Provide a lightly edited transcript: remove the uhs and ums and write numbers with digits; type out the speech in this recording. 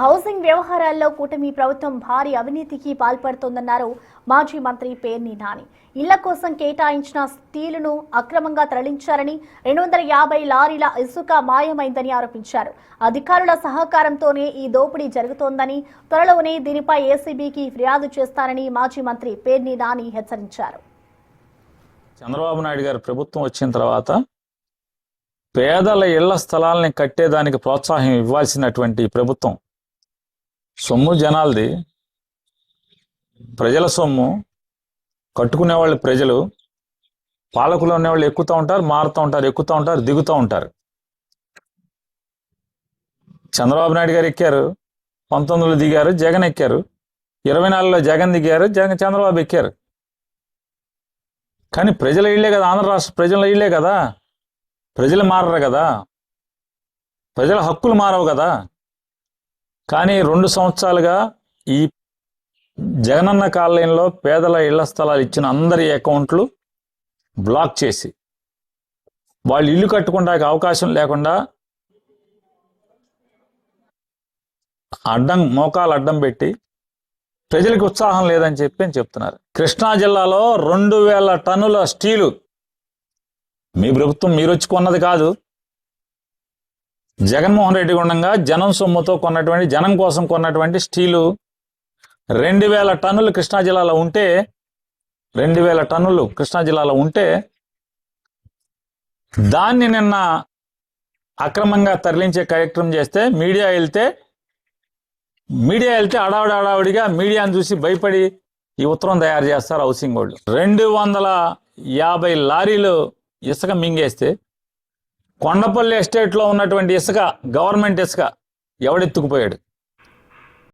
Housing వ్యవహారాల్లో కూటమి ప్రభుత్వం భారీ అవినీతికి పాల్పడుతోందన్నారు మాజీ మంత్రి పేర్ని నాని. ఇళ్ల కోసం కేటాయించిన స్టీలును అక్రమంగా తరలించారని 250 లారీల ఇసుక మాయమైందని ఆరోపించారు. అధికారుల సహకారంతోనే ఈ దోపిడీ జరుగుతోందని, త్వరలోనే దీనిపై ఏసీబీకి ఫిర్యాదు చేస్తారని మాజీ మంత్రి పేర్ని నాని హెచ్చరించారు. చంద్రబాబు నాయుడు గారి ప్రభుత్వం వచ్చిన తర్వాత పేదల ఇళ్ల స్థలాల్ని కట్టేదానికి ప్రోత్సాహం ఇవ్వాల్సినటువంటి ప్రభుత్వం సొమ్ము జనాలది, ప్రజల సొమ్ము, కట్టుకునేవాళ్ళు ప్రజలు, పాలకులు అనేవాళ్ళు ఎక్కుతూ ఉంటారు, మారుతూ ఉంటారు, ఎక్కుతూ ఉంటారు, దిగుతూ ఉంటారు. చంద్రబాబు నాయుడు గారు ఎక్కారు, 19లో దిగారు, జగన్ ఎక్కారు, 24లో జగన్ దిగారు, చంద్రబాబు ఎక్కారు. కానీ ప్రజల ఇళ్లే కదా, ఆంధ్ర రాష్ట్ర ప్రజల ఇళ్లే కదా, ప్రజలు మారరు కదా, ప్రజల హక్కులు మారవు కదా. కానీ 2 సంవత్సరాలుగా ఈ జగనన్న కాలనీలో పేదల ఇళ్ల స్థలాలు ఇచ్చిన అందరి అకౌంట్లు బ్లాక్ చేసి, వాళ్ళు ఇల్లు కట్టుకోవడానికి అవకాశం లేకుండా మోకాలు అడ్డం పెట్టి ప్రజలకు ఉత్సాహం లేదని చెప్పి చెప్తున్నారు. కృష్ణా జిల్లాలో 2000 టన్నుల స్టీలు మీ ప్రభుత్వం మీరు వచ్చి కొన్నది కాదు, జగన్మోహన్ రెడ్డి ఉండగా జనం సొమ్ముతో కొన్నటువంటి, జనం కోసం కొన్నటువంటి స్టీలు 2000 టన్నులు కృష్ణా జిల్లాలో ఉంటే, 2000 టన్నులు కృష్ణా జిల్లాలో ఉంటే దాన్ని నిన్న అక్రమంగా తరలించే కార్యక్రమం చేస్తే మీడియా వెళ్తే అడావిడిగా మీడియాను చూసి భయపడి ఈ ఉత్తరం తయారు చేస్తారు హౌసింగ్ వాళ్ళు. 250 లారీలు ఇసుక మింగేస్తే కొండపల్లి ఎస్టేట్లో ఉన్నటువంటి ఇసుక, గవర్నమెంట్ ఇసుక ఎవడెత్తుకుపోయాడు?